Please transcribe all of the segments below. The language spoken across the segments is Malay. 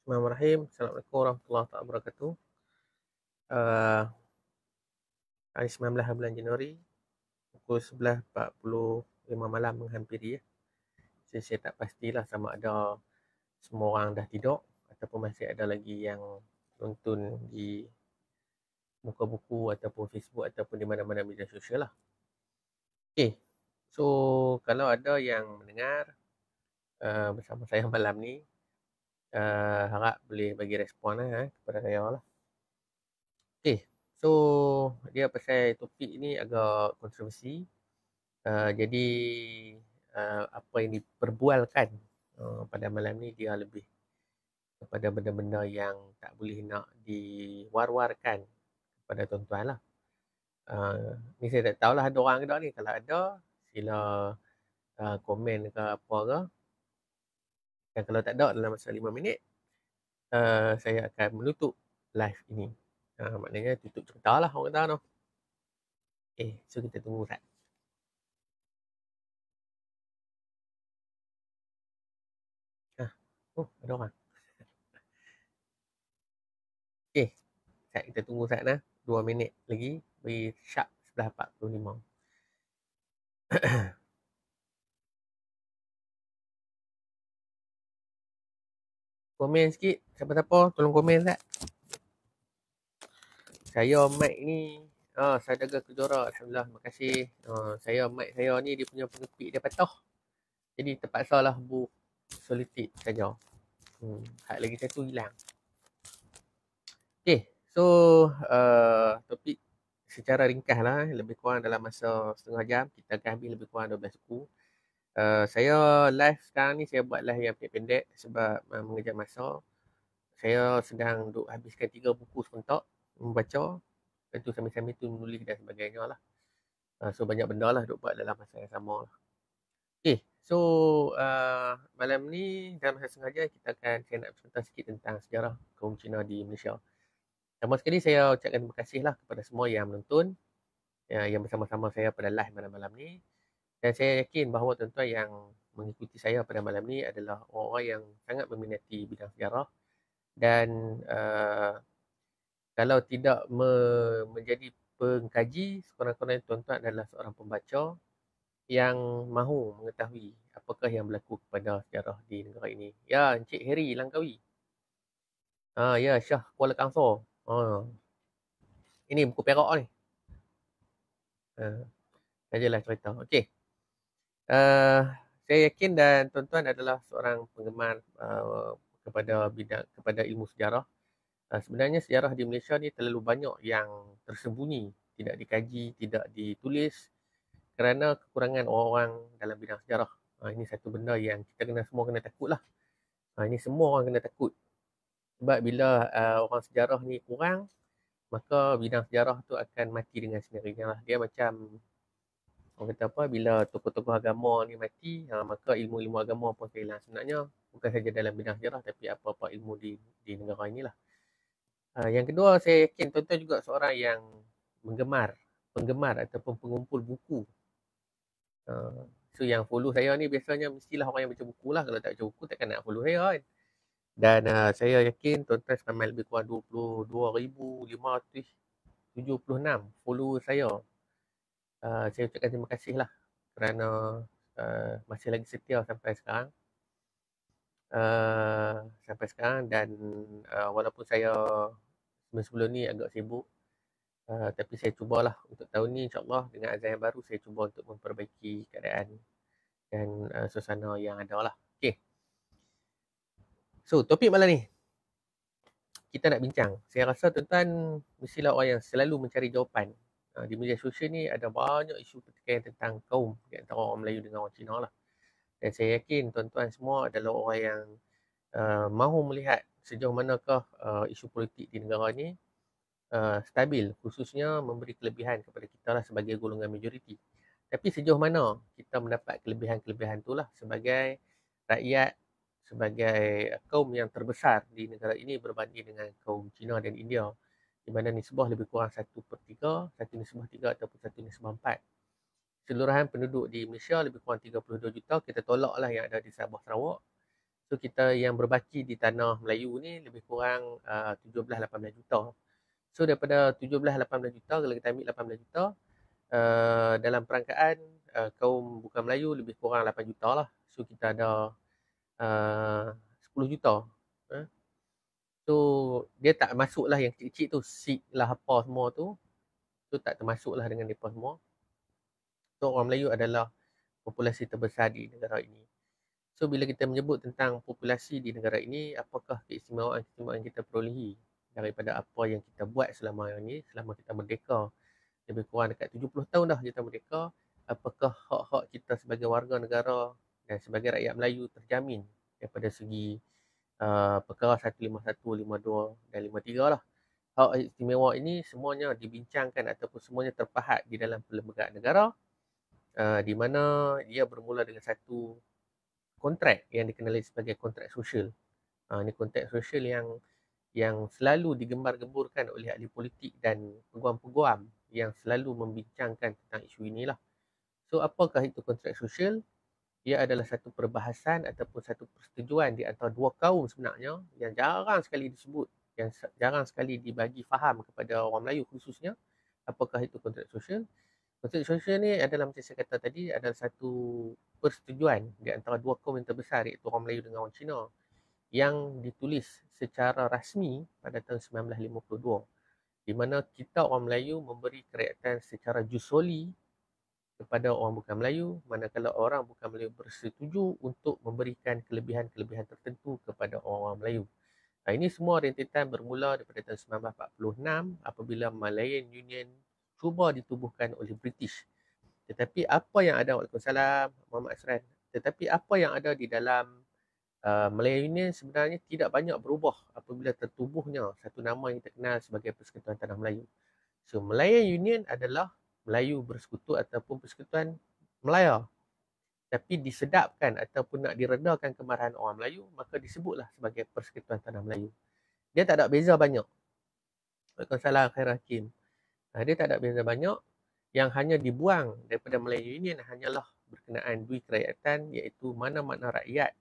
Bismillahirrahmanirrahim. Assalamualaikum warahmatullahi wabarakatuh. Uh, Hari 19 bulan Januari, pukul 11.45 malam menghampiri ya. Saya tak pastilah sama ada semua orang dah tidur ataupun masih ada lagi yang nonton di muka buku ataupun Facebook ataupun di mana-mana media sosial lah. Okay, so kalau ada yang mendengar bersama saya malam ni, harap boleh bagi respon kepada saya lah. Okay, so dia pasal topik ni agak kontroversi. Jadi apa yang diperbualkan pada malam ni dia lebih kepada benda-benda yang tak boleh nak diwar-warkan kepada tuan-tuan lah. Ni saya tak tahulah ada orang ke tak ni. Kalau ada, sila komen ke apa ke. Dan kalau tak ada dalam masa 5 minit, saya akan menutup live ini. Maknanya tutup cerita lah orang kata tu. So kita tunggu Ustaz. Ada orang. Okay, kita tunggu Ustaz 2 minit lagi. Beri sharp 11.45. Komen sikit. Siapa-siapa tolong komen Ustaz. Saya mic ni saya jaga kejora. Alhamdulillah. Terima kasih. Saya mic saya ni dia punya pengepit dia patah. Jadi terpaksalah solid saja. Hak lagi satu hilang. Okay. So topik secara ringkas lah. Lebih kurang dalam masa setengah jam. Kita akan habis lebih kurang 12 buku. Saya live sekarang ni, saya buat live yang pendek-pendek sebab mengejar masa. Saya sedang duk habiskan 3 buku serentak membaca. Lepas tu sambil-sambil tu menulis dan sebagainya lah. So banyak benda lah duk buat dalam masa yang sama lah. Okay, so malam ni dalam masa sengaja saya nak bercerita sikit tentang sejarah kaum Cina di Malaysia. Pertama sekali saya ucapkan terima kasih lah kepada semua yang menonton, yang bersama-sama saya pada live malam-malam ni. Dan saya yakin bahawa tuan-tuan yang mengikuti saya pada malam ni adalah orang-orang yang sangat meminati bidang sejarah. Dan kalau tidak menjadi pengkaji, sekurang-kurangnya tuan-tuan adalah seorang pembaca yang mahu mengetahui apakah yang berlaku kepada sejarah di negara ini. Ya, Encik Harry Langkawi. Ya, Syah Kuala Kangsar. Ini buku Perak ni. Sajalah cerita. Okey. Saya yakin dan tuan-tuan adalah seorang penggemar kepada ilmu sejarah. Sebenarnya sejarah di Malaysia ni terlalu banyak yang tersembunyi, tidak dikaji, tidak ditulis kerana kekurangan orang-orang dalam bidang sejarah. Ini satu benda yang kita semua kena takut lah. Ini semua orang kena takut. Sebab bila orang sejarah ni kurang, maka bidang sejarah tu akan mati dengan sendirinya lah. Dia macam orang kata apa, bila tokoh-tokoh agama ni mati, maka ilmu-ilmu agama pun hilang. Sebenarnya bukan saja dalam bidang sejarah tapi apa-apa ilmu di negara inilah. Yang kedua, saya yakin tuan-tuan juga seorang yang penggemar ataupun pengumpul buku. So yang follow saya ni biasanya mestilah orang yang baca buku lah. Kalau tak baca buku takkan nak follow saya kan. Dan saya yakin tuan-tuan sampai lebih kurang 22,576 follower saya. Saya ucapkan terima kasih lah kerana masih lagi setia sampai sekarang. Dan walaupun saya sebelum ni agak sibuk, tapi saya cubalah untuk tahun ni insyaAllah dengan azam yang baru saya cuba untuk memperbaiki keadaan dan suasana yang ada lah. Okay. So topik malam ni kita nak bincang. Saya rasa tuan-tuan mestilah orang yang selalu mencari jawapan. Di media sosial ni ada banyak isu pertikaian tentang kaum di antara orang Melayu dengan orang Cina lah. Dan saya yakin tuan-tuan semua adalah orang yang mahu melihat sejauh manakah isu politik di negara ni stabil, khususnya memberi kelebihan kepada kita lah sebagai golongan majoriti. Tapi sejauh mana kita mendapat kelebihan-kelebihan tu lah sebagai rakyat, sebagai kaum yang terbesar di negara ini berbanding dengan kaum Cina dan India, di mana nisbah lebih kurang 1/3, 1/3 ataupun 1/4. Keseluruhan penduduk di Malaysia lebih kurang 32 juta. Kita tolaklah yang ada di Sabah Sarawak. So kita yang berbaki di tanah Melayu ni lebih kurang 17-18 juta. So daripada 17-18 juta, kalau kita ambil 18 juta, dalam perangkaan kaum bukan Melayu lebih kurang 8 juta lah. So kita ada 10 juta. So dia tak masuk lah yang kecil-kecil tu, Sikh lah apa semua tu. So tak termasuk lah dengan mereka semua. So orang Melayu adalah populasi terbesar di negara ini. So bila kita menyebut tentang populasi di negara ini, apakah keistimewaan-keistimewaan kita perolehi daripada apa yang kita buat selama ini, selama kita merdeka? Lebih kurang dekat 70 tahun dah kita merdeka. Apakah hak-hak kita sebagai warga negara dan sebagai rakyat Melayu terjamin daripada segi perkara 151, 52 dan 53 lah. Hak istimewa ini semuanya dibincangkan ataupun semuanya terpahat di dalam Perlembagaan Negara, di mana dia bermula dengan satu kontrak yang dikenali sebagai kontrak sosial. Ini kontrak sosial yang selalu digembar-gemburkan oleh ahli politik dan peguam-peguam yang selalu membincangkan tentang isu inilah. So apakah itu kontrak sosial? Ia adalah satu perbahasan ataupun satu persetujuan di antara dua kaum sebenarnya yang jarang sekali disebut, yang jarang sekali dibagi faham kepada orang Melayu khususnya. Apakah itu kontrak sosial? Kontrak sosial ni adalah, macam saya kata tadi, adalah satu persetujuan di antara dua kaum yang terbesar, iaitu orang Melayu dengan orang Cina, yang ditulis secara rasmi pada tahun 1952, di mana kita orang Melayu memberi kerakyatan secara jusoli kepada orang bukan Melayu, manakala orang bukan Melayu bersetuju untuk memberikan kelebihan-kelebihan tertentu kepada orang Melayu. Ini semua rentetan bermula daripada tahun 1946 apabila Malayan Union cuba ditubuhkan oleh British. Tetapi apa yang ada, Waalaikumsalam Muhammad Asran, tetapi apa yang ada di dalam Malayan Union sebenarnya tidak banyak berubah apabila tertubuhnya satu nama yang terkenal sebagai Persekutuan Tanah Melayu. So Malayan Union adalah Melayu bersekutu ataupun Persekutuan Melaya. Tapi disedapkan ataupun nak diredakan kemarahan orang Melayu, maka disebutlah sebagai Persekutuan Tanah Melayu. Dia tak ada beza banyak. Waalaikumsalam Khair Hakim. Dia tak ada beza banyak. Yang hanya dibuang daripada Malayan Union hanyalah berkenaan dui kerakyatan, iaitu mana-mana rakyat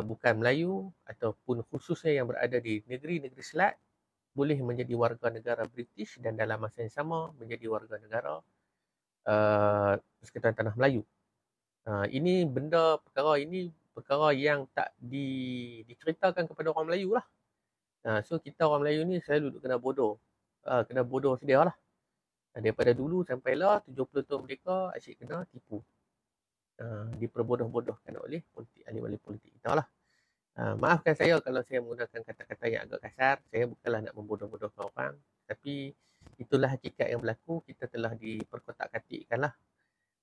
bukan Melayu ataupun khususnya yang berada di negeri-negeri selat boleh menjadi warga negara British dan dalam masa yang sama menjadi warga negara Persekutuan Tanah Melayu. Ini perkara yang tak diceritakan kepada orang Melayu lah. So kita orang Melayu ni selalu duduk kena bodoh sedia lah. Daripada dulu sampailah 70 tahun merdeka, asyik kena tipu. Diperbodoh-bodohkan oleh politik, ahli-ahli politik kita lah. Maafkan saya kalau saya menggunakan kata-kata yang agak kasar. Saya bukanlah nak membodoh-bodohkan orang, tapi itulah hakikat yang berlaku. Kita telah diperkotak-katikkan lah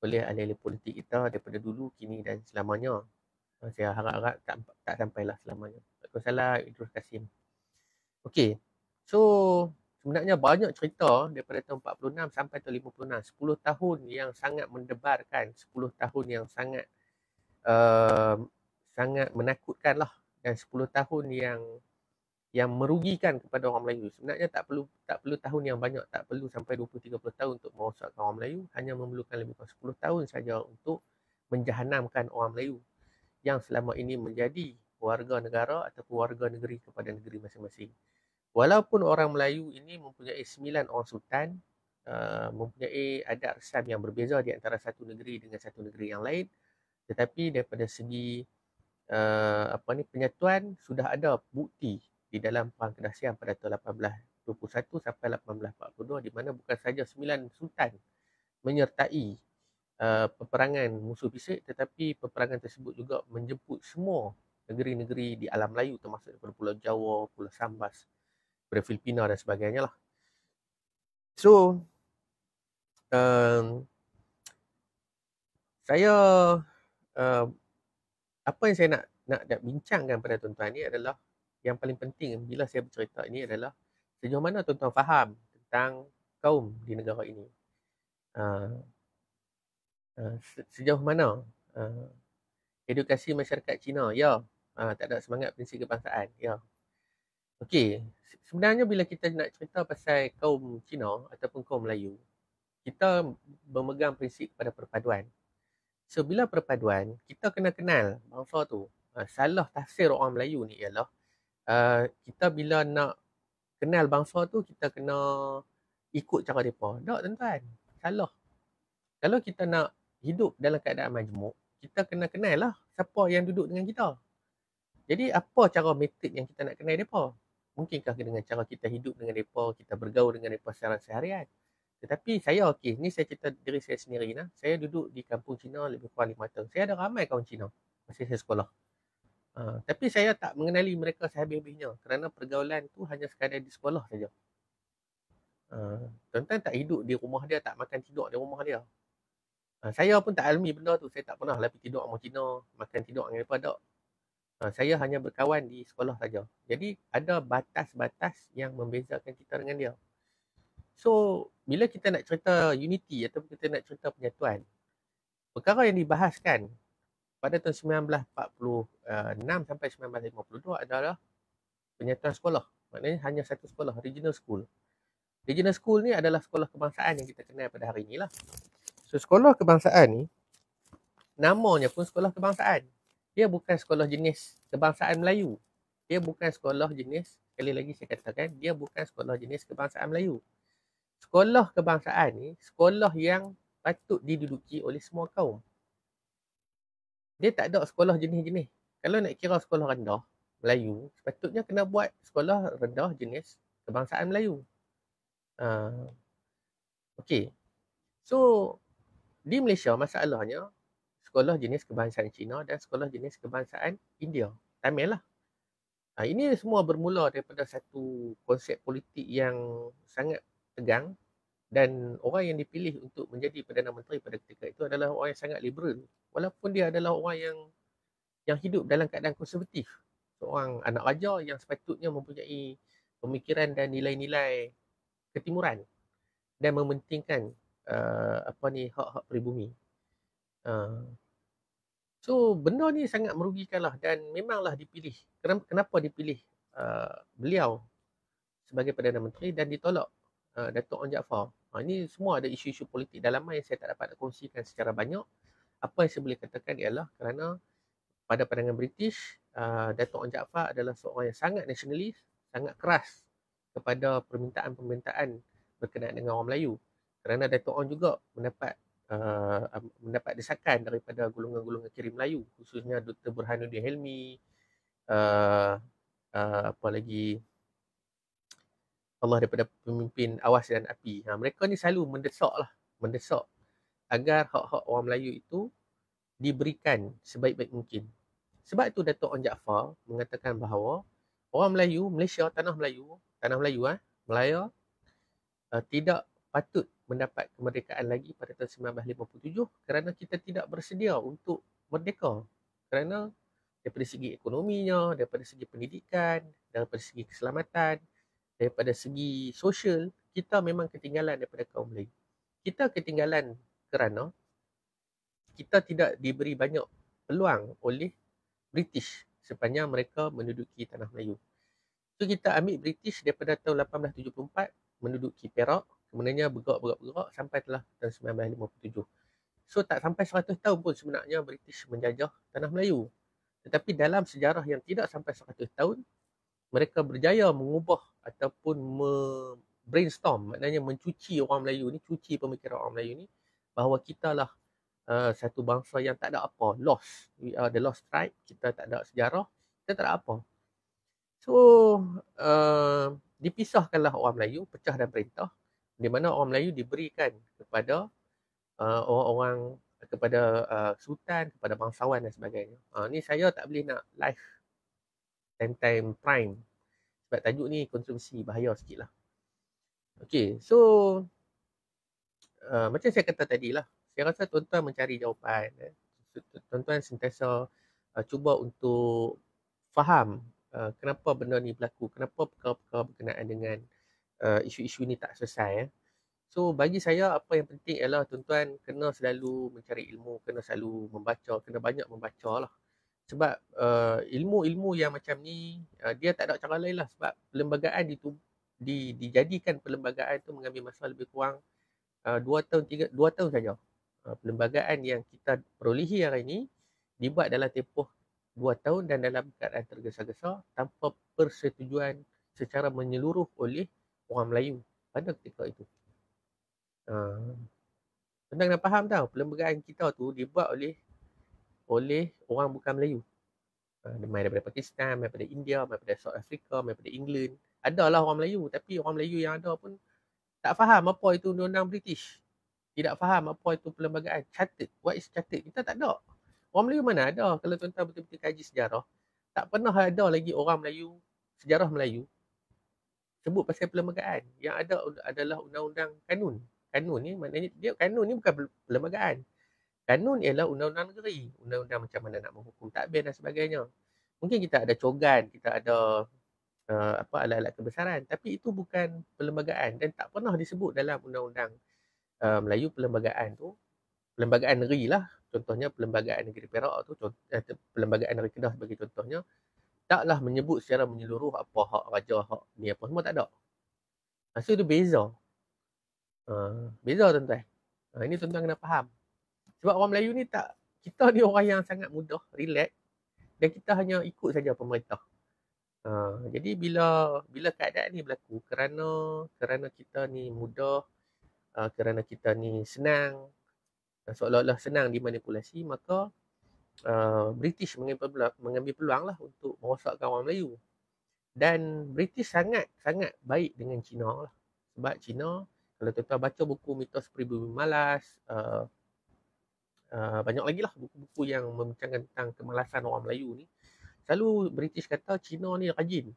oleh ahli-ahli politik kita daripada dulu, kini dan selamanya. Saya harap-harap tak sampailah selamanya. Waalaikumsalam Idrus Kasim. Okey, so sebenarnya banyak cerita daripada tahun 46 sampai tahun 56. 10 tahun yang sangat mendebarkan, 10 tahun yang sangat menakutkan lah, dan 10 tahun yang merugikan kepada orang Melayu. Sebenarnya tak perlu tahun yang banyak, tak perlu sampai 20-30 tahun untuk merosakkan orang Melayu, hanya memerlukan lebih kurang 10 tahun saja untuk menjahanamkan orang Melayu yang selama ini menjadi warga negara ataupun warga negeri kepada negeri masing-masing. Walaupun orang Melayu ini mempunyai 9 orang sultan, mempunyai adat resam yang berbeza di antara satu negeri dengan satu negeri yang lain, tetapi daripada segi penyatuan sudah ada bukti di dalam Perang Kedasian pada tahun 1821 sampai 1842, di mana bukan saja 9 sultan menyertai peperangan musuh bisik, tetapi peperangan tersebut juga menjemput semua negeri-negeri di alam Melayu, termasuk daripada Pulau Jawa, Pulau Sambas, daripada Filipina dan sebagainya lah. So saya apa yang saya nak bincangkan pada tuan-tuan ni adalah, yang paling penting bila saya bercerita ini adalah sejauh mana tuan-tuan faham tentang kaum di negara ini. Sejauh mana edukasi masyarakat Cina, ya, tak ada semangat prinsip kebangsaan, ya. Okey, sebenarnya bila kita nak cerita pasal kaum Cina ataupun kaum Melayu, kita memegang prinsip pada perpaduan. So bila perpaduan, kita kena kenal bangsa tu. Salah tafsir orang Melayu ni ialah kita bila nak kenal bangsa tu kita kena ikut cara mereka. Tak tuan-tuan, salah. Kalau kita nak hidup dalam keadaan majmuk, kita kena kenal lah siapa yang duduk dengan kita. Jadi apa cara metod yang kita nak kenal mereka? Mungkinkah dengan cara kita hidup dengan mereka, kita bergaul dengan mereka secara seharian? Tetapi saya ni saya cerita diri saya sendiri. Saya duduk di kampung Cina lebih kurang 5 tahun. Saya ada ramai kawan Cina masa saya sekolah. Tapi saya tak mengenali mereka sehabis-habisnya kerana pergaulan tu hanya sekadar di sekolah saja. Tuan-tuan tak hidup di rumah dia, tak makan tidur di rumah dia. Saya pun tak alami benda tu. Saya tak pernah pergi tidur sama Cina, makan tidur dengan mereka, tak. Saya hanya berkawan di sekolah saja. Jadi ada batas-batas yang membezakan kita dengan dia. So, bila kita nak cerita unity ataupun kita nak cerita penyatuan, perkara yang dibahaskan pada tahun 1946 sampai 1952 adalah penyatuan sekolah. Maknanya hanya satu sekolah, regional school. Regional school ni adalah sekolah kebangsaan yang kita kenal pada hari inilah. So, sekolah kebangsaan ni, namanya pun sekolah kebangsaan. Dia bukan sekolah jenis kebangsaan Melayu. Dia bukan sekolah jenis, sekali lagi saya katakan, dia bukan sekolah jenis kebangsaan Melayu. Sekolah kebangsaan ni, sekolah yang patut diduduki oleh semua kaum. Dia tak ada sekolah jenis-jenis. Kalau nak kira sekolah rendah Melayu, sepatutnya kena buat sekolah rendah jenis kebangsaan Melayu. Okey. So, di Malaysia masalahnya, sekolah jenis kebangsaan Cina dan sekolah jenis kebangsaan India. Tamil lah. Ini semua bermula daripada satu konsep politik yang sangat tegang dan orang yang dipilih untuk menjadi Perdana Menteri pada ketika itu adalah orang yang sangat liberal. Walaupun dia adalah orang yang hidup dalam keadaan konservatif. Seorang anak raja yang sepatutnya mempunyai pemikiran dan nilai-nilai ketimuran dan mementingkan hak-hak peribumi. So benda ni sangat merugikanlah dan memanglah dipilih. Kenapa dipilih beliau sebagai Perdana Menteri dan ditolak Datuk Onn Jaafar. Ini semua ada isu-isu politik dalaman yang saya tak dapat kongsikan secara banyak. Apa yang saya boleh katakan ialah kerana pada pandangan British, Datuk Onn Jaafar adalah seorang yang sangat nasionalis, sangat keras kepada permintaan-permintaan berkenaan dengan orang Melayu. Kerana Datuk Onn juga mendapat desakan daripada golongan-golongan kiri Melayu, khususnya Dr. Burhanuddin Helmi, apa lagi, Allah daripada pemimpin Awas dan Api. Mereka ni selalu mendesak agar hak-hak orang Melayu itu diberikan sebaik-baik mungkin. Sebab itu Datuk Onn Jaafar mengatakan bahawa orang Melayu, Malaysia, tanah Melayu, Melaya tidak patut mendapat kemerdekaan lagi pada tahun 1957 kerana kita tidak bersedia untuk merdeka. Kerana daripada segi ekonominya, daripada segi pendidikan, daripada segi keselamatan, daripada segi sosial, kita memang ketinggalan daripada kaum Melayu. Kita ketinggalan kerana kita tidak diberi banyak peluang oleh British sepanjang mereka menduduki tanah Melayu. So kita ambil British daripada tahun 1874 menduduki Perak, kemudiannya bergerak sampai telah tahun 1957. So tak sampai 100 tahun pun sebenarnya British menjajah tanah Melayu. Tetapi dalam sejarah yang tidak sampai 100 tahun, mereka berjaya mengubah ataupun brainstorm, maknanya mencuci orang Melayu ni, cuci pemikiran orang Melayu ni, bahawa kita lah satu bangsa yang tak ada apa, lost. We are the lost tribe, kita tak ada sejarah, kita tak ada apa. So, dipisahkanlah orang Melayu, pecah dan perintah, di mana orang Melayu diberikan kepada orang-orang, kepada sultan, kepada bangsawan dan sebagainya. Ni saya tak boleh nak live time prime sebab tajuk ni konsumsi bahaya sikit lah. Okay, so macam saya kata tadi lah, saya rasa tuan-tuan mencari jawapan. Tuan-tuan sentiasa cuba untuk faham kenapa benda ni berlaku, kenapa perkara-perkara berkenaan dengan isu-isu ni tak selesai. So bagi saya apa yang penting ialah tuan-tuan kena selalu mencari ilmu, kena selalu membaca, kena banyak membaca lah. Sebab ilmu-ilmu yang macam ni dia tak ada cara lain lah. Sebab perlembagaan dijadikan perlembagaan tu mengambil masa lebih kurang 2 tahun saja. Perlembagaan yang kita perolehi hari ini dibuat dalam tempoh 2 tahun dan dalam keadaan tergesa-gesa tanpa persetujuan secara menyeluruh oleh orang Melayu pada ketika itu. Tuan kena faham tau, perlembagaan kita tu dibuat oleh orang bukan Melayu. Main daripada Pakistan, main daripada India, main daripada South Africa, main daripada England. Adalah orang Melayu, tapi orang Melayu yang ada pun tak faham apa itu undang-undang British. Tidak faham apa itu perlembagaan. Chartered. What is chartered? Kita tak ada. Orang Melayu mana ada? Kalau tuan-tuan betul-betul kaji sejarah, tak pernah ada lagi orang Melayu, sejarah Melayu, sebut pasal perlembagaan. Yang ada adalah undang-undang kanun. Kanun ni maknanya, kanun ni bukan perlembagaan. Kanun ialah undang-undang negeri. Undang-undang macam mana nak menghukum takbir dan sebagainya. Mungkin kita ada cogan, kita ada alat-alat kebesaran. Tapi itu bukan perlembagaan dan tak pernah disebut dalam undang-undang Melayu perlembagaan tu. Perlembagaan negeri lah. Contohnya perlembagaan negeri Perak tu, perlembagaan negeri Kedah sebagai contohnya, taklah menyebut secara menyeluruh apa hak raja, hak ni apa semua tak ada. So itu beza. Beza tuan-tuan. Ini tuan-tuan kena faham. Sebab orang Melayu ni tak, kita ni orang yang sangat mudah, relax dan kita hanya ikut saja pemerintah. Jadi bila keadaan ni berlaku kerana kita ni mudah, kerana kita ni senang, seolah-olah senang dimanipulasi, maka British mengambil peluang lah untuk merosakkan orang Melayu. Dan British sangat baik dengan Cina lah. Sebab Cina, kalau tuan-tuan baca buku Mitos Pribumi Malas, banyak lagi lah buku-buku yang membincangkan tentang kemalasan orang Melayu ni, selalu British kata Cina ni rajin,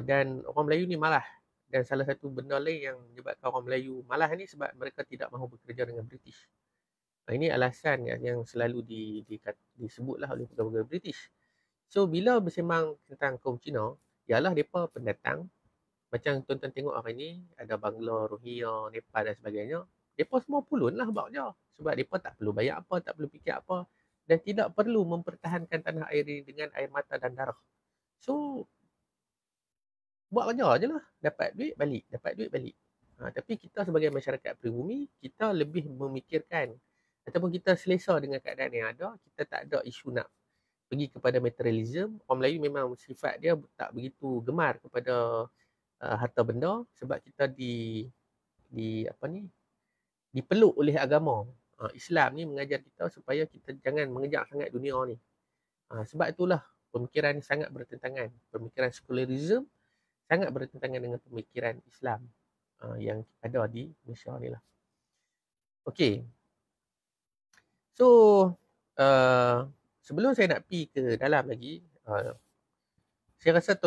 dan orang Melayu ni malah. Dan salah satu benda lain yang menyebabkan orang Melayu malah ni sebab mereka tidak mahu bekerja dengan British. Ini alasan yang selalu disebutlah oleh pegawai British. So bila bersemang tentang kaum Cina, ialah mereka pendatang. Macam tuan-tuan tengok hari ni, ada Bangla, Rohingya, Nepal dan sebagainya. Mereka semua pulun lah buat je. Sebab mereka tak perlu bayar apa, tak perlu fikir apa. Dan tidak perlu mempertahankan tanah air ini dengan air mata dan darah. So, buat kerja je lah. Dapat duit, balik. Dapat duit, balik. Tapi kita sebagai masyarakat pribumi, kita lebih memikirkan ataupun kita selesa dengan keadaan yang ada. Kita tak ada isu nak pergi kepada materialism. Orang Melayu memang sifat dia tak begitu gemar kepada harta benda sebab kita dipeluk oleh agama. Islam ni mengajar kita supaya kita jangan mengejar sangat dunia ni. Sebab itulah pemikiran ni sangat bertentangan. Pemikiran sekularisme sangat bertentangan dengan pemikiran Islam yang ada di Malaysia ni lah. Okey. So, sebelum saya nak pergi ke dalam lagi, saya rasa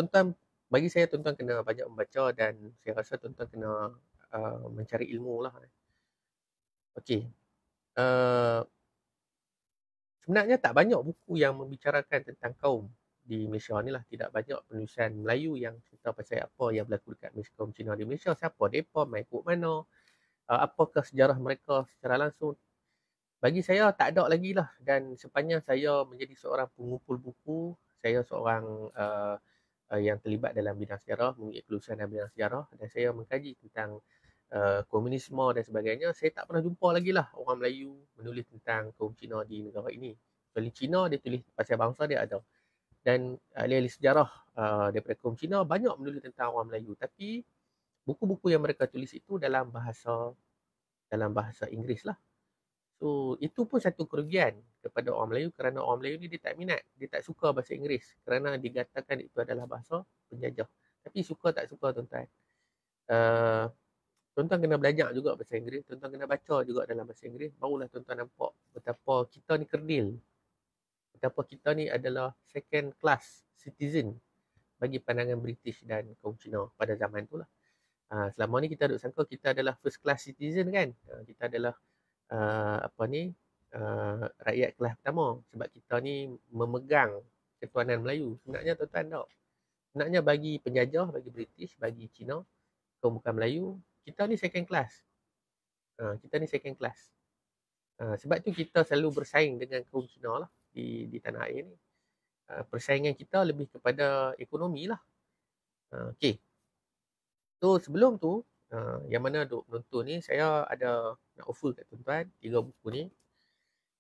bagi saya tuan-tuan kena banyak membaca dan saya rasa tuan-tuan kena mencari ilmu lah. Okey. Sebenarnya tak banyak buku yang membicarakan tentang kaum di Malaysia ni lah. Tidak banyak penulisan Melayu yang cerita pasal apa yang berlaku dekat kaum Cina di Malaysia. Siapa mereka, main ikut mana, apakah sejarah mereka secara langsung. Bagi saya tak ada lagi lah. Dan sepanjang saya menjadi seorang pengumpul buku, saya seorang yang terlibat dalam bidang sejarah, memiliki kelulusan dalam bidang sejarah, dan saya mengkaji tentang komunisme dan sebagainya, saya tak pernah jumpa lagi lah orang Melayu menulis tentang kaum Cina di negara ini. Kecuali Cina, dia tulis pasal bangsa dia ada. Dan ahli-ahli sejarah daripada kaum Cina banyak menulis tentang orang Melayu. Tapi buku-buku yang mereka tulis itu dalam bahasa Inggeris lah. So, itu pun satu kerugian kepada orang Melayu kerana orang Melayu ni dia tak minat. Dia tak suka bahasa Inggeris kerana dikatakan itu adalah bahasa penjajah. Tapi suka tak suka tuan-tuan. Tuan-tuan kena belajar juga bahasa Inggeris. Tuan-tuan kena baca juga dalam bahasa Inggeris. Barulah tuan-tuan nampak betapa kita ni kerdil. Betapa kita ni adalah second class citizen bagi pandangan British dan kaum Cina pada zaman tu lah. Selama ni kita duk sangka kita adalah first class citizen kan. Kita adalah rakyat kelas pertama sebab kita ni memegang ketuanan Melayu. Sebenarnya tuan-tuan tak. Sebenarnya bagi penjajah, bagi British, bagi Cina, kaum bukan Melayu, kita ni second class. Kita ni second class. Sebab tu kita selalu bersaing dengan kaum Cina lah di tanah air ni. Persaingan kita lebih kepada ekonomi lah. Okay. So sebelum tu, yang mana duk menonton ni, saya ada nak offer kat tuan-tuan 3 buku ni.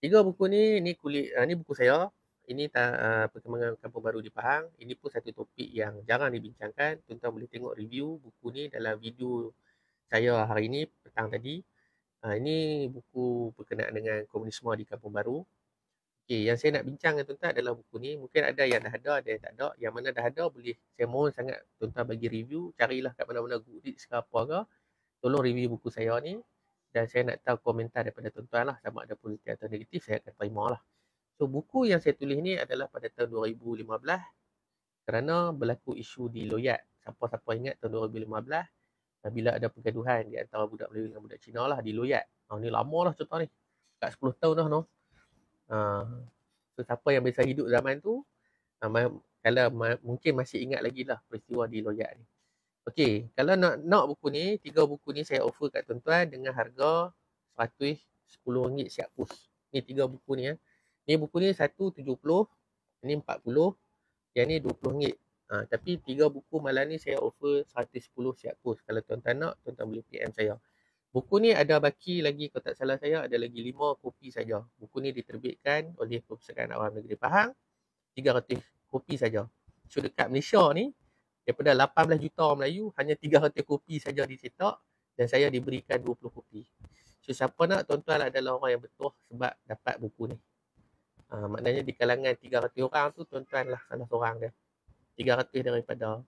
3 buku ni kulit, ni buku saya. perkembangan kampung baru di Pahang. Ini pun satu topik yang jarang dibincangkan. Tuan-tuan boleh tengok review buku ni dalam video saya hari ini, petang tadi. Ini buku berkenaan dengan komunisme di kampung baru. Okey, yang saya nak bincang dengan tuan-tuan adalah buku ni. Mungkin ada yang dah ada, ada yang tak ada. Yang mana dah ada boleh, saya mohon sangat tuan-tuan bagi review. Carilah kat mana-mana Goodreads ke apa ke. Tolong review buku saya ni. Dan saya nak tahu komentar daripada tuan-tuan lah. Sama ada positif atau negatif, saya akan terima lah. So, buku yang saya tulis ni adalah pada tahun 2015 kerana berlaku isu di Loyat. Siapa-siapa ingat tahun 2015 bila ada pergaduhan di antara budak Melayu dengan budak Cina lah di Loyat. Ni lama lah contoh ni. Kat 10 tahun dah no. So, siapa yang biasa hidup zaman tu, kalau mungkin masih ingat lagi lah peristiwa di Loyat ni. Okey, kalau nak buku ni, 3 buku ni saya offer kat tuan-tuan dengan harga RM110 siap pos. Ni 3 buku ni ya. Ni buku ni 170, ni 40, yang ni RM20. Tapi 3 buku malam ni saya offer 110 siap pos. Kalau tuan-tuan nak, tuan-tuan boleh PM saya. Buku ni ada baki lagi, kalau tak salah saya, ada lagi 5 kopi saja. Buku ni diterbitkan oleh Perpustakaan Awam Negeri Pahang, 300 kopi saja. So dekat Malaysia ni, daripada 18 juta orang Melayu, hanya 300 kopi saja dicetak dan saya diberikan 20 kopi. So siapa nak, tuan-tuan adalah orang yang betul sebab dapat buku ni. Maknanya di kalangan 300 orang tu, tuan-tuan lah salah seorang dia. 300 daripada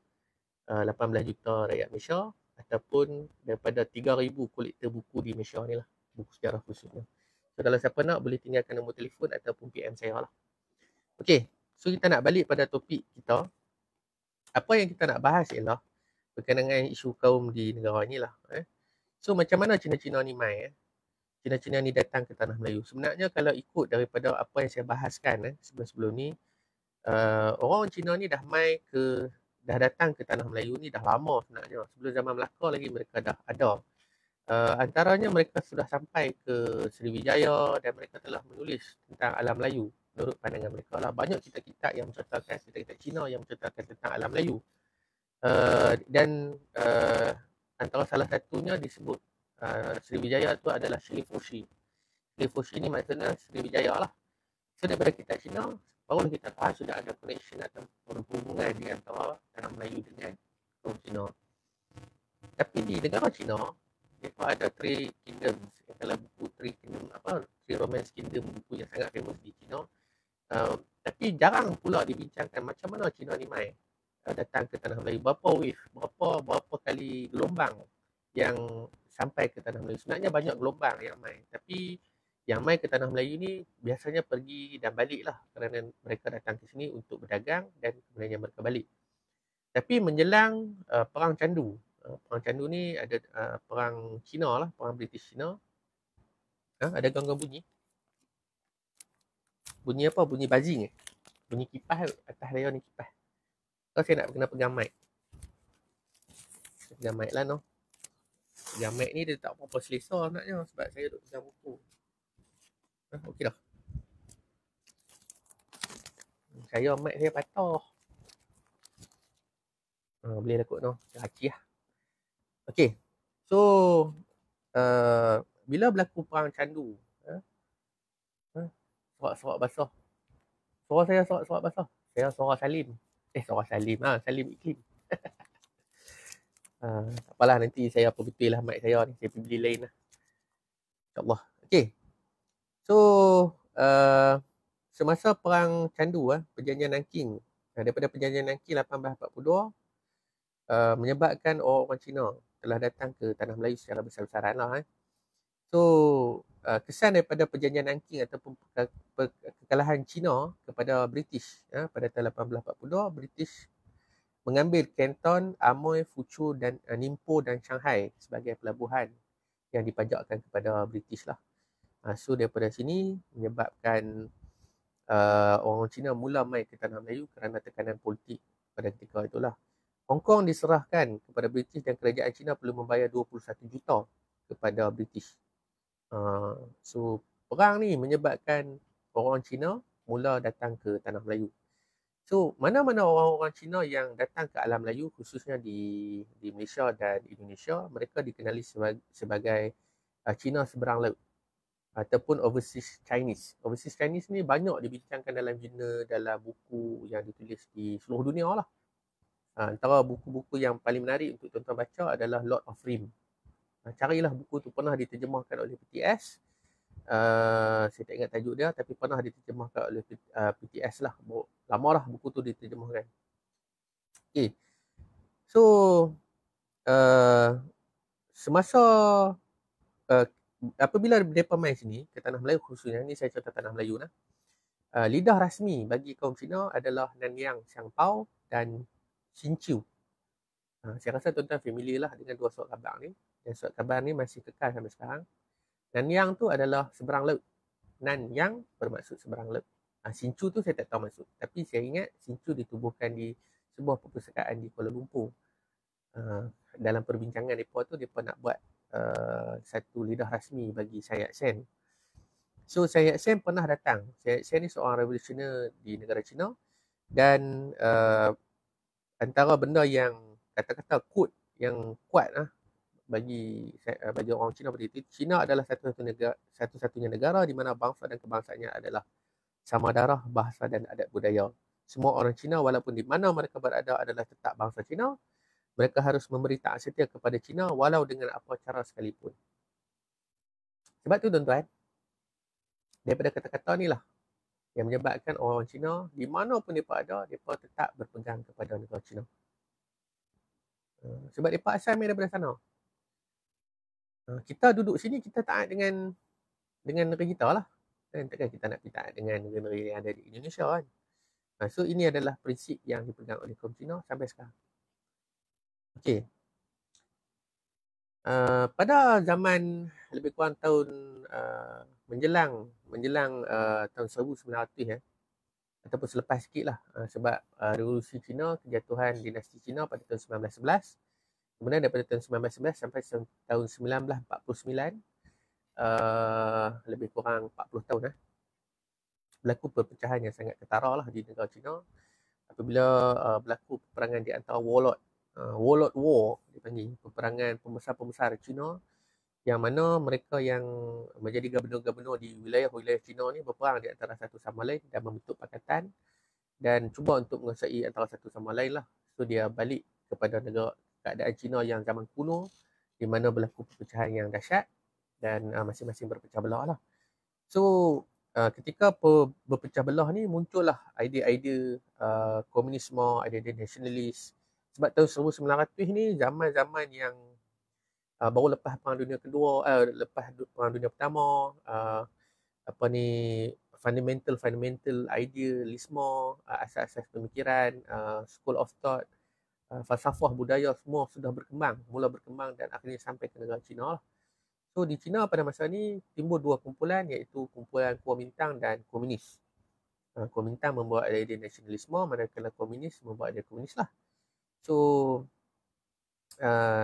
18 juta rakyat Malaysia ataupun daripada 3,000 kolektor buku di Malaysia ni lah. Buku sejarah khususnya. So kalau siapa nak, boleh tinggalkan nombor telefon ataupun PM saya lah. Okey, so kita nak balik pada topik kita. Apa yang kita nak bahas ialah berkenaan dengan isu kaum di negara ni lah. So macam mana Cina-Cina ni mai? Cina-Cina ni datang ke tanah Melayu. Sebenarnya kalau ikut daripada apa yang saya bahaskan sebelum-sebelum ni, orang Cina ni dah datang ke tanah Melayu ni dah lama sebenarnya. Sebelum zaman Melaka lagi mereka dah ada. Antaranya mereka sudah sampai ke Sriwijaya dan mereka telah menulis tentang alam Melayu menurut pandangan mereka lah. Banyak kitab-kitab yang menceritakan, kitab-kitab Cina yang menceritakan tentang alam Melayu. Dan antara salah satunya disebut Sriwijaya tu adalah Shilifoshi. Shilifoshi ni maksudnya Sriwijaya lah. So daripada kitab Cina, barulah kita faham sudah ada connection atau hubungan di antara tanah Melayu dengan kaum Cina. Tapi di negara Cina, mereka ada Three Kingdoms. Kalau buku Three Romance Kingdom, buku yang sangat famous di Cina. Tapi jarang pula dibincangkan macam mana Cina ni mai datang ke tanah Melayu. Berapa wave, berapa kali gelombang yang sampai ke tanah Melayu. Sebenarnya banyak gelombang yang mai. Tapi yang mai ke tanah Melayu ni biasanya pergi dan balik lah. Kerana mereka datang ke sini untuk berdagang dan kemudian mereka balik. Tapi menjelang Perang Candu. Perang Candu ni ada perang Cina lah. Perang British Cina. Ada gangguan bunyi. Bunyi apa? Bunyi buzzing. Bunyi kipas atas layar ni kipas. So saya nak kena pegang mic. Pegang mic lah no. Pegang mic ni dia tak apa-apa selesa sebenarnya sebab saya duduk pegang buku. Okey dah. Saya mic saya patah. Boleh lah kot no. Haci lah. Okey. So bila berlaku perang Candu, sorak-sorak basah. Suara saya sorak-sorak basah. Saya suara Salim. Suara Salim. Salim Iklim. Tak apalah, nanti saya apa betul lah mic saya ni. Saya pergi beli lain lah. InsyaAllah. Okay. So, semasa perang Candu, perjanjian Nanking. Daripada perjanjian Nanking 1842, menyebabkan orang-orang Cina telah datang ke tanah Melayu secara besar-besaran lah. So, kesan daripada perjanjian Nanking ataupun kekalahan Cina kepada British pada tahun 1842, British mengambil Canton, Amoy, Fuchu dan Ningpo dan Shanghai sebagai pelabuhan yang dipajakkan kepada British lah. So daripada sini menyebabkan orang Cina mula mai ke tanah Melayu kerana tekanan politik pada ketika itulah. Hong Kong diserahkan kepada British dan kerajaan Cina perlu membayar 21 juta kepada British. So perang ni menyebabkan orang Cina mula datang ke tanah Melayu. So mana-mana orang-orang Cina yang datang ke alam Melayu, khususnya di Malaysia dan Indonesia, mereka dikenali sebagai Cina seberang laut. ataupun overseas Chinese. Overseas Chinese ni banyak dibincangkan dalam jurnal, dalam buku yang ditulis di seluruh dunia lah. Antara buku-buku yang paling menarik untuk tuan-tuan baca adalah Lord of Rim. Carilah buku tu, pernah diterjemahkan oleh PTS. Saya tak ingat tajuk dia, tapi pernah diterjemahkan oleh PTS lah. Lama lah buku tu diterjemahkan. Okay. So, semasa apabila mereka main sini ke Tanah Melayu khususnya, ni saya contoh Tanah Melayu lah. Lidah rasmi bagi kaum Cina adalah Nanyang, Xiangpao dan Xinqiu. Saya rasa tuan-tuan familiar lah dengan dua surat khabar ni. Dan surat khabar ni masih kekal sampai sekarang. Nanyang tu adalah seberang laut. Nanyang bermaksud seberang laut. Xinqiu tu saya tak tahu maksud. Tapi saya ingat Xinqiu ditubuhkan di sebuah perpustakaan di Kuala Lumpur. Dalam perbincangan mereka tu, mereka nak buat satu lidah rasmi bagi Sai Yat-sen. So Sai Yat-sen pernah datang. Sai Yat-sen ni seorang revolusioner di negara China. Dan antara benda yang kata-kata quote yang kuat bagi orang Cina pada itu, China adalah satu-satunya negara di mana bangsa dan kebangsaannya adalah sama darah, bahasa dan adat budaya. Semua orang Cina walaupun di mana mereka berada adalah tetap bangsa Cina. Mereka harus memberi taat setia kepada Cina walau dengan apa cara sekalipun. Sebab tu tuan-tuan, daripada kata-kata ni lah yang menyebabkan orang Cina di mana pun mereka ada, mereka tetap berpegang kepada negara Cina. Sebab mereka asal main daripada sana. Kita duduk sini, kita taat dengan negeri kita lah. Dan takkan kita nak taat dengan negeri yang ada di Indonesia kan. So ini adalah prinsip yang dipegang oleh kaum Cina sampai sekarang. Okey. Pada zaman lebih kurang tahun menjelang tahun 1900 ataupun selepas sikit lah, sebab revolusi Cina, kejatuhan dinasti Cina pada tahun 1911. Kemudian daripada tahun 1911 sampai tahun 1949, lebih kurang 40 tahun berlaku perpecahan yang sangat ketara lah di negara Cina apabila berlaku peperangan di antara warlord war dipanggil, peperangan pembesar-pembesar Cina, yang mana mereka yang menjadi gubernur-gubernur di wilayah-wilayah Cina ni berperang di antara satu sama lain dan membentuk pakatan dan cuba untuk menguasai antara satu sama lain lah. So dia balik kepada keadaan Cina yang zaman kuno di mana berlaku perpecahan yang dahsyat dan masing-masing berpecah belah lah. So ketika berpecah belah ni muncullah idea-idea komunisme, idea-idea nasionalis. Sebab tahun 1900 ni zaman-zaman yang baru lepas Perang Dunia Kedua, lepas Perang Dunia Pertama, fundamental idealisme, asas-asas pemikiran, school of thought, falsafah budaya semua sudah mula berkembang dan akhirnya sampai ke negara Cina lah. So di Cina pada masa ni timbul dua kumpulan, iaitu kumpulan Kuomintang dan komunis. Kuomintang membawa idea nasionalisme, manakala komunis membawa idea komunis lah. So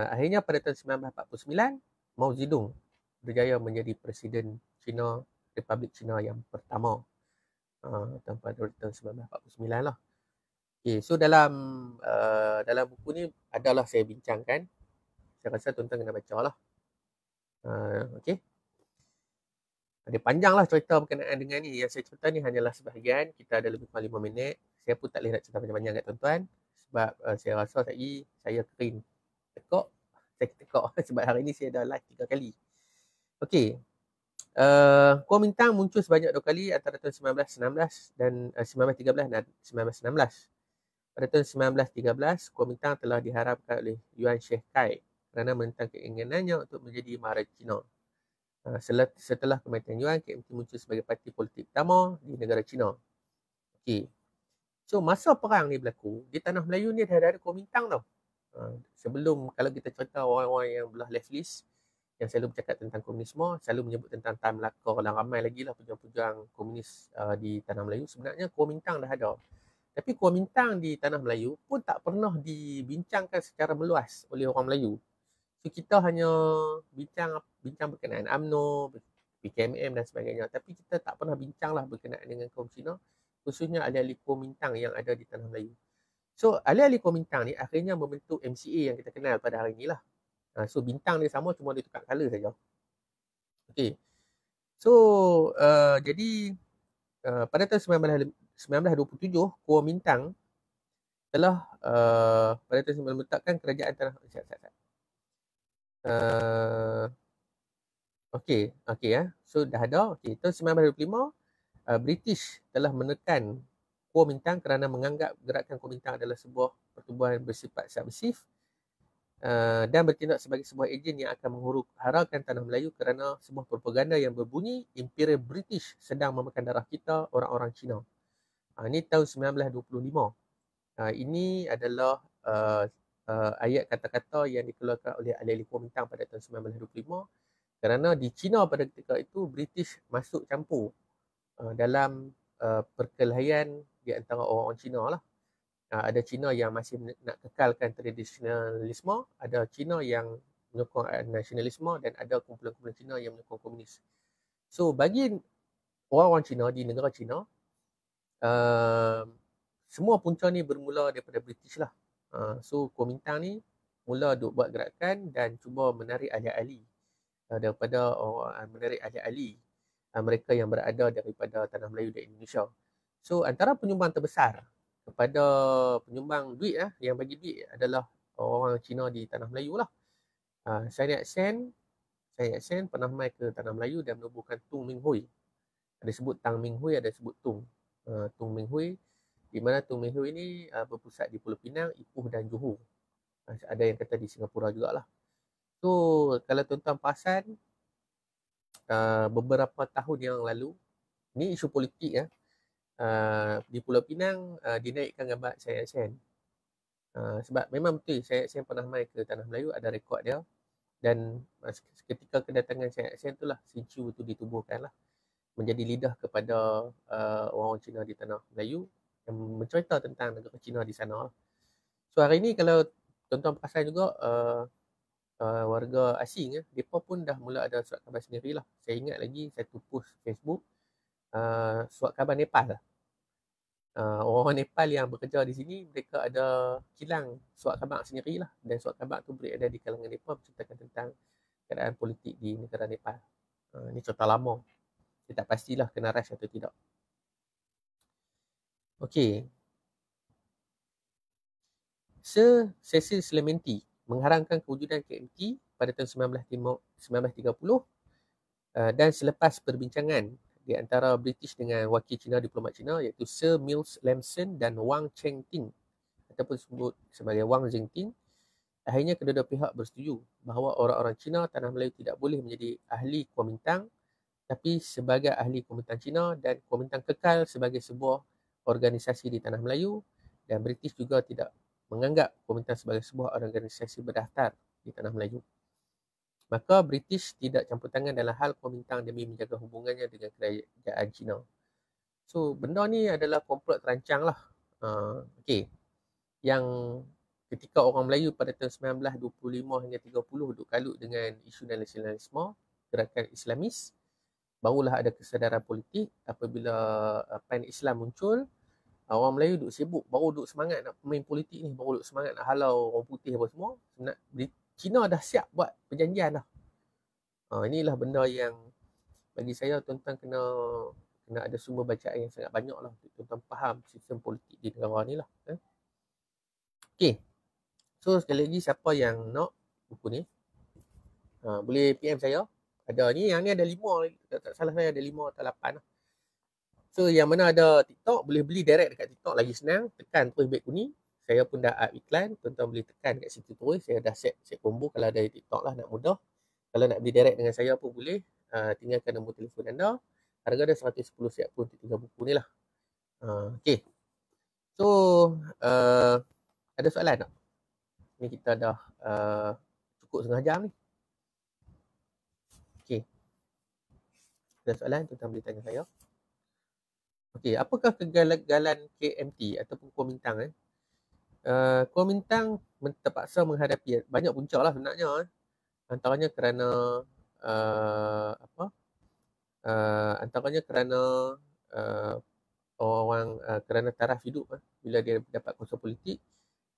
akhirnya pada tahun 1949 Mao Zedong berjaya menjadi Presiden Cina, Republik Cina yang pertama pada tahun 1949 lah. Okay, so dalam buku ni adalah saya bincangkan. Saya rasa tuan-tuan kena baca lah. Okay. Dia panjang lah cerita berkenaan dengan ni. Yang saya cerita ni hanyalah sebahagian. Kita ada lebih kurang 5 minit. Saya pun tak boleh nak cerita panjang-panjang kat tuan-tuan. Sebab saya rasa saya kering tekak. Sebab hari ni saya dah live 3 kali. Okey. Kuomintang muncul sebanyak 2 kali antara tahun 1916 dan 1913 dan 1916. Pada tahun 1913, Kuomintang telah diharapkan oleh Yuan Shikai kerana menentang keinginannya untuk menjadi Maharaja Cina. Setelah kematian Yuan, KMT muncul sebagai parti politik pertama di negara Cina. Okey. So masa perang ni berlaku, di Tanah Melayu ni dah ada Kuomintang tau. Sebelum, kalau kita cerita orang-orang yang belah leftist yang selalu bercakap tentang komunisme, selalu menyebut tentang Tan Melaka dan ramai lagi lah pejuang-pejuang komunis di Tanah Melayu, sebenarnya Kuomintang dah ada. Tapi Kuomintang di Tanah Melayu pun tak pernah dibincangkan secara meluas oleh orang Melayu. So kita hanya bincang berkenaan UMNO, PKMM dan sebagainya, tapi kita tak pernah bincang lah berkenaan dengan kaum Cina, khususnya ahli-ahli Kuomintang yang ada di Tanah Melayu. So ahli-ahli Kuomintang ni akhirnya membentuk MCA yang kita kenal pada hari ni lah. So bintang dia sama, cuma dia tukar colour saja. Okay. Jadi pada tahun 1927, Kuomintang telah pada tahun 19 meletakkan kerajaan tanah okey ya. So dah ada. Okey, tahun 1925 British telah menekan Kuomintang kerana menganggap gerakan Kuomintang adalah sebuah pertubuhan bersifat subversif dan bertindak sebagai sebuah ejen yang akan menghuru-harakan tanah Melayu kerana sebuah propaganda yang berbunyi Imperial British sedang memakan darah kita, orang-orang Cina. Ini tahun 1925. Ini adalah ayat kata-kata yang dikeluarkan oleh ahli-ahli Kuomintang pada tahun 1925 kerana di Cina pada ketika itu British masuk campur dalam perkelahian di antara orang-orang Cina lah. Ada Cina yang masih nak kekalkan tradisionalisme, ada Cina yang menyokong nasionalisme dan ada kumpulan-kumpulan Cina yang menyokong komunis. So bagi orang-orang Cina di negara Cina, semua punca ni bermula daripada British lah. So Kuomintang ni mula duk buat gerakan dan cuba menarik ahli-ahli daripada menarik ahli-ahli mereka yang berada daripada tanah Melayu dan Indonesia. So antara penyumbang terbesar kepada penyumbang duit yang bagi duit adalah orang Cina di tanah Melayu lah. Sun Yat-sen pernah mai ke tanah Melayu dan menubuhkan Tung Ming Hui. Ada sebut Tang Ming Hui, ada sebut Tung. Tung Ming Hui, di mana Tung Ming Hui ini berpusat di Pulau Pinang, Ipoh dan Johor. Ada yang kata di Singapura jugalah. So kalau tuan-tuan perasan, beberapa tahun yang lalu, ni isu politik di Pulau Pinang dinaikkan gambar Sun Yat-sen. Sebab memang betul Sun Yat-sen pernah mai ke tanah Melayu, ada rekod dia, dan ketika kedatangan Sun Yat-sen itulah Sin Chew itu ditubuhkan lah menjadi lidah kepada orang-orang Cina di tanah Melayu yang mencerita tentang negara Cina di sana lah. So hari ni kalau tuan-tuan perasan juga warga asing mereka pun dah mula ada surat khabar sendiri lah. Saya ingat lagi satu post Facebook surat khabar Nepal lah. Orang Nepal yang bekerja di sini, mereka ada kilang surat khabar sendiri lah. Dan surat khabar tu berada di kalangan Nepal menceritakan tentang keadaan politik di negara Nepal. Ini cerita lama. Saya tak pastilah kena rush atau tidak. Okey. Sir Cecil Clementi mengharangkan kewujudan KMT pada tahun 1930 dan selepas perbincangan di antara British dengan wakil Cina, diplomat Cina iaitu Sir Mills Lamson dan Wang Chengting ataupun sebut sebagai Wang Zhengting, akhirnya kedua-dua pihak bersetuju bahawa orang-orang Cina tanah Melayu tidak boleh menjadi ahli Kuomintang, tapi sebagai ahli Kuomintang Cina, dan Kuomintang kekal sebagai sebuah organisasi di tanah Melayu, dan British juga tidak menganggap Kuomintang sebagai sebuah organisasi berdaftar di tanah Melayu. Maka British tidak campur tangan dalam hal Kuomintang demi menjaga hubungannya dengan kerajaan Cina. So benda ni adalah komplot terancang lah. Okey. Yang ketika orang Melayu pada tahun 1925 hingga 30 duk kalut dengan isu nasionalisme, gerakan Islamis, barulah ada kesedaran politik. Apabila PAN Islam muncul, orang Melayu duk sibuk, baru duk semangat nak main politik ni, baru duk semangat nak halau orang putih apa semua. Cina dah siap buat perjanjian dah. Inilah benda yang bagi saya tuan-tuan kena ada sumber bacaan yang sangat banyak lah untuk tuan-tuan faham sistem politik di negara ni lah. Okey. So sekali lagi, siapa yang nak buku ni, boleh PM saya. Ada ni, yang ni ada 5, tak salah saya ada 5 atau 8 lah. So yang mana ada TikTok, boleh beli direct dekat TikTok, lagi senang. Tekan terus beg kuning. Saya pun dah up iklan, tuan-tuan boleh tekan kat situ terus. Saya dah set combo kalau ada di TikTok lah, nak mudah. Kalau nak beli direct dengan saya pun boleh. Tinggalkan nombor telefon anda. Harga dia 110 siap pun untuk 3 buku ni lah. Okay. So, ada soalan tak? Ni kita dah cukup setengah jam ni. Okay. Ada soalan, tuan-tuan boleh tanya saya. Okay, apakah kegagalan KMT ataupun Kuomintang? Kuomintang terpaksa menghadapi banyak punca lah sebenarnya. Antaranya kerana antaranya kerana orang kerana taraf hidup. Bila dia dapat kuasa politik,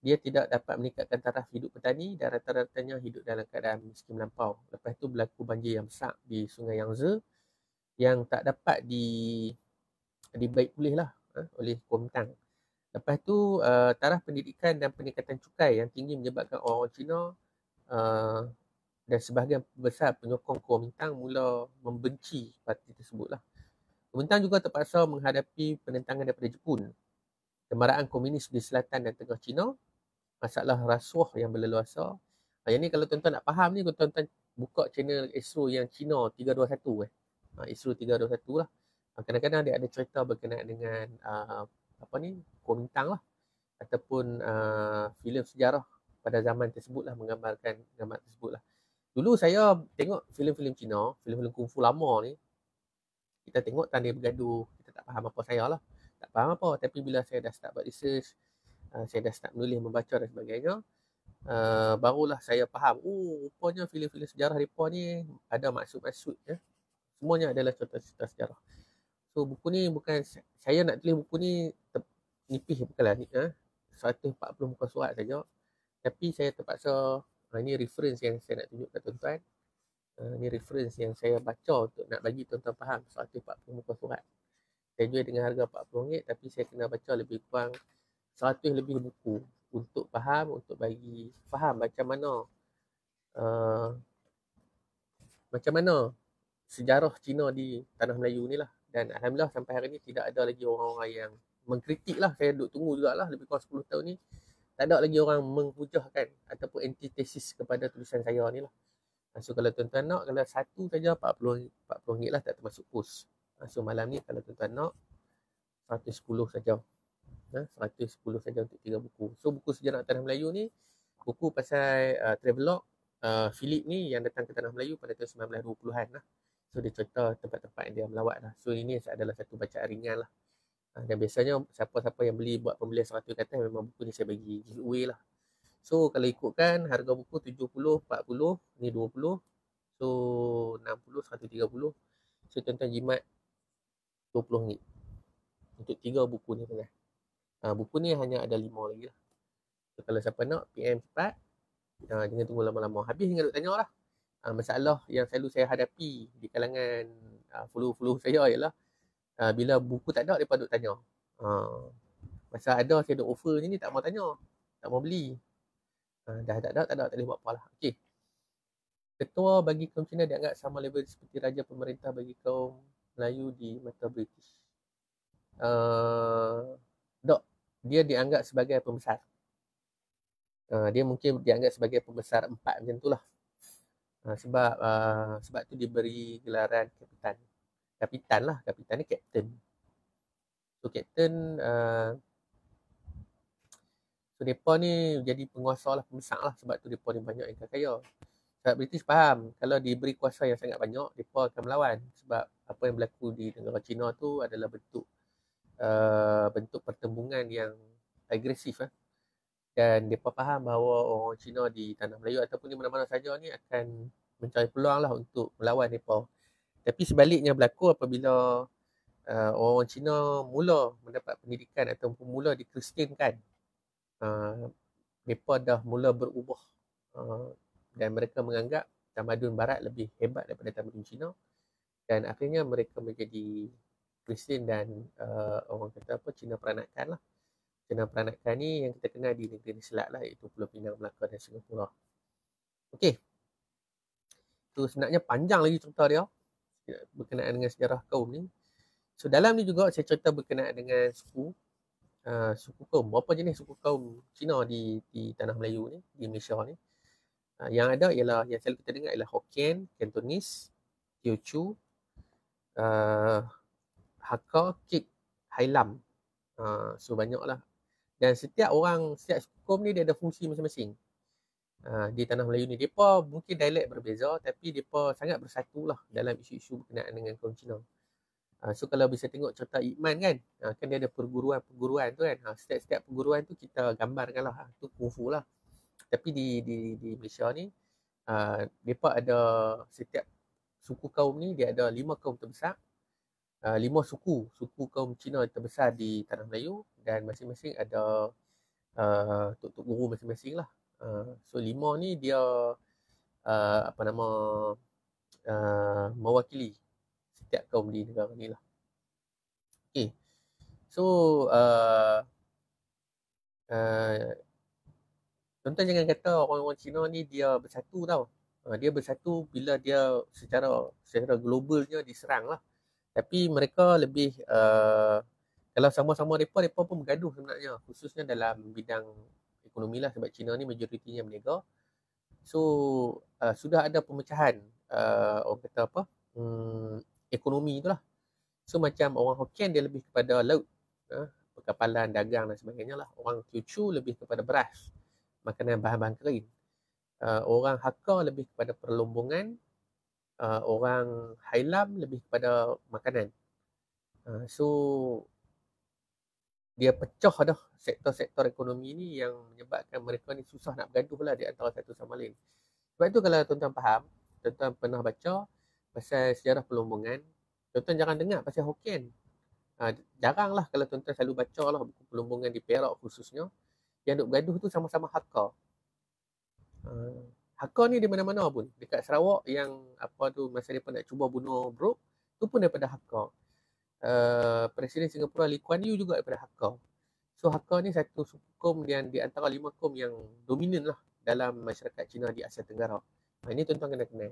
dia tidak dapat meningkatkan taraf hidup petani dan rata-ratanya hidup dalam keadaan miskin melampau. Lepas tu berlaku banjir yang besar di Sungai Yangtze yang tak dapat dibaik pulih lah oleh Kuomintang. Lepas tu taraf pendidikan dan peningkatan cukai yang tinggi menyebabkan orang Cina dan sebahagian besar penyokong Kuomintang mula membenci parti tersebut lah. Kuomintang juga terpaksa menghadapi penentangan daripada Jepun, kemarahan komunis di selatan dan tengah Cina, masalah rasuah yang berleluasa. Yang ni kalau tuan-tuan nak faham ni, tuan-tuan buka channel Astro yang Cina 321 Astro 321 lah. Kadang-kadang dia ada cerita berkenaan dengan Kuomintang lah, ataupun filem sejarah pada zaman tersebut lah, menggambarkan gambar tersebut lah. Dulu saya tengok filem-filem Cina, filem-filem kungfu lama ni, kita tengok tanda bergaduh, kita tak faham apa saya lah. Tak faham apa, tapi bila saya dah start buat research, saya dah start menulis, membaca dan sebagainya, barulah saya faham, rupanya filem-filem sejarah mereka ni ada maksud-maksud ya. Semuanya adalah cerita-cerita sejarah. So buku ni bukan, saya nak tulis buku ni nipis bukanlah ni, 140 muka surat saja. Tapi saya terpaksa, ini reference yang saya nak tunjuk kat tuan-tuan. Ni reference yang saya baca untuk nak bagi tuan-tuan faham 140 muka surat. Saya jual dengan harga RM40, tapi saya kena baca lebih kurang 100 lebih buku untuk faham, untuk bagi faham macam mana sejarah Cina di tanah Melayu ni lah. Dan alhamdulillah sampai hari ni tidak ada lagi orang-orang yang mengkritik lah. Saya duduk tunggu jugalah lebih kurang 10 tahun ni. Tak ada lagi orang menghujahkan ataupun antitesis kepada tulisan saya ni lah. So kalau tuan-tuan nak, kalau satu saja RM40 lah, tak termasuk pos. So malam ni kalau tuan-tuan nak, 110 saja. 110 saja untuk 3 buku. So buku sejarah tanah Melayu ni, buku pasal travelog Philip ni yang datang ke tanah Melayu pada tahun 1920-an lah. So dia cerita tempat-tempat yang dia melawat lah. So ini adalah satu bacaan ringan lah. Dan biasanya siapa-siapa yang beli buat pembelian 100 ke atas, memang buku ni saya bagi giveaway lah. So kalau ikutkan harga buku 70, 40, ni 20. So 60, 130. So tuan-tuan jimat RM20 untuk 3 buku ni tengah. Buku ni hanya ada 5 lagi lah. So kalau siapa nak, PM cepat. Jangan tunggu lama-lama. Habis tinggal duk tanya lah. Masalah yang selalu saya hadapi di kalangan follow saya ialah bila buku tak ada, mereka duk tanya. Masa ada saya duk offer ni tak mau tanya, tak mau beli. Dah tak ada, tak boleh buat apa lah. Okay. Ketua bagi kaum Cina dianggap sama level seperti raja pemerintah bagi kaum Melayu di mata British. Dia dianggap sebagai pembesar. Dia mungkin dianggap sebagai pembesar 4 macam tu lah. Sebab tu dia beri gelaran kapitan. Kapitan ni kapten. So kapten, so mereka ni jadi penguasa lah, pembesar lah. Sebab tu mereka ni banyak yang kaya. Sebab British faham, kalau diberi kuasa yang sangat banyak, mereka akan melawan. Sebab apa yang berlaku di negara Cina tu adalah bentuk pertembungan yang agresif. Dan mereka faham bahawa orang Cina di tanah Melayu ataupun di mana-mana saja ni akan mencari peluang lah untuk melawan mereka. Tapi sebaliknya berlaku apabila orang Cina mula mendapat pendidikan ataupun mula dikristiankan, mereka dah mula berubah dan mereka menganggap tamadun barat lebih hebat daripada tamadun Cina, dan akhirnya mereka menjadi Kristian dan orang kata Cina peranakan lah. Cina peranakan ni yang kita kenal di negeri Selat lah, iaitu Pulau Pinang, Melaka dan Singapura. Okey. So sebenarnya panjang lagi cerita dia berkenaan dengan sejarah kaum ni. So dalam ni juga saya cerita berkenaan dengan suku kaum. Berapa jenis suku kaum Cina di tanah Melayu ni, di Malaysia ni. Yang ada ialah, yang selalu kita dengar ialah Hokkien, Cantonese, Teochew, Hakka, Kik, Hailam. So banyaklah. Dan setiap suku kaum ni dia ada fungsi masing-masing. Di tanah Melayu ni, mereka mungkin dialek berbeza, tapi mereka sangat bersatu lah dalam isu-isu berkenaan dengan kaum Cina. So kalau bisa tengok cerita Iqman kan, kan dia ada perguruan tu kan. Setiap perguruan tu kita gambarkan lah, tu kungfu lah. Tapi di Malaysia ni, mereka ada, setiap suku kaum ni dia ada 5 kaum terbesar, 5 suku kaum Cina terbesar di tanah Melayu, dan masing-masing ada tok guru masing-masing lah. So 5 ni dia mewakili setiap kaum di negara ni lah. Okay. So, tuan-tuan jangan kata orang-orang Cina ni dia bersatu tau. Dia bersatu bila dia secara globalnya diserang lah. Tapi mereka lebih, kalau sama-sama mereka pun bergaduh sebenarnya. Khususnya dalam bidang ekonomi lah, sebab Cina ni majoritinya berniaga. So, sudah ada pemecahan, orang kata apa, ekonomi tu lah. So, macam orang Hokkien dia lebih kepada laut, perkapalan, dagang dan sebagainya lah. Orang Teochew lebih kepada beras, makanan bahan-bahan kering. Orang Hakka lebih kepada perlombongan. Orang Hailam lebih kepada makanan. So, dia pecah dah sektor-sektor ekonomi ni yang menyebabkan mereka ni susah nak bergaduh lah di antara satu sama lain. Sebab tu kalau tuan-tuan faham, tuan-tuan pernah baca pasal sejarah perlombongan, tuan-tuan jangan dengar pasal Hokkien. Jarang lah kalau tuan-tuan selalu baca lah buku perlombongan di Perak khususnya, yang duk bergaduh tu sama-sama Hakka. Hakka ni di mana-mana pun. Dekat Sarawak yang apa tu, masa mereka nak cuba bunuh Brooke, tu pun daripada Hakka. Presiden Singapura Lee Kuan Yew juga daripada Hakka. So Hakka ni satu suku yang di antara 5 kaum yang dominan lah dalam masyarakat Cina di Asia Tenggara. Ini tuan-tuan kena kenal.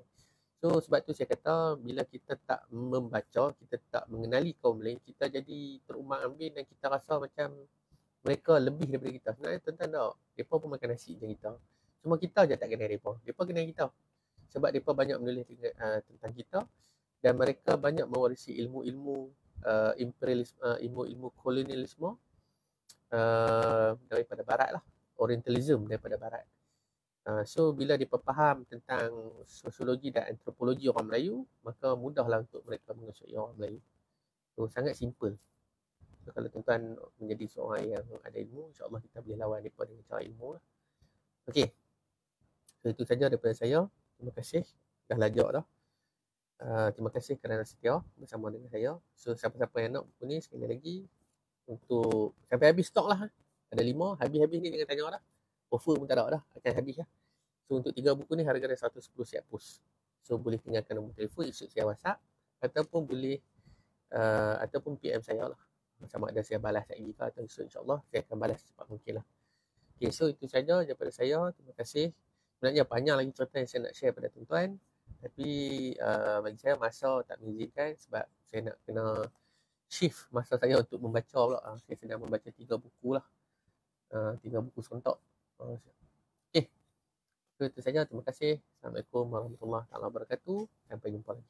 So sebab tu saya kata, bila kita tak membaca, kita tak mengenali kaum lain, kita jadi terumbang-ambing dan kita rasa macam mereka lebih daripada kita. Sebenarnya tuan-tuan tak, mereka pun makan nasi macam kita. Cuma kita je tak kenal mereka. Mereka kenal kita. Sebab mereka banyak menulis tentang kita, dan mereka banyak mewarisi ilmu-ilmu imperialisme, ilmu-ilmu kolonialisme daripada barat lah. Orientalism daripada barat. So bila dia faham tentang sosiologi dan antropologi orang Melayu, maka mudahlah untuk mereka menguasai orang Melayu. So sangat simple. So, kalau tuan-tuan menjadi seorang yang ada ilmu, insyaAllah kita boleh lawan mereka dengan cara ilmu lah. Okay. So itu saja daripada saya. Terima kasih dah lajak dah. Terima kasih kerana setia bersama dengan saya. So siapa-siapa yang nak buku ni, sekali lagi, untuk sampai habis stok lah. Ada 5, habis-habis ni jangan tanya dah. Offer pun tak ada dah, akan habis lah. So untuk 3 buku ni harga dia 110 siap post. So boleh tinggalkan nombor telefon, esok saya WhatsApp, ataupun boleh ataupun PM saya lah. Sama ada saya balas lagi ke, atau esok insyaAllah saya akan balas secepat mungkin lah. Okay, so itu saja daripada saya. Terima kasih. Sebenarnya banyak lagi cerita yang saya nak share pada tuan-tuan, tapi bagi saya masa tak mengizinkan, sebab saya nak kena shift masa saya untuk membaca pula. Saya sedang membaca 3 buku lah. 3 buku sontok. Okay, so itu saja. Terima kasih. Assalamualaikum warahmatullahi wabarakatuh. Sampai jumpa lagi.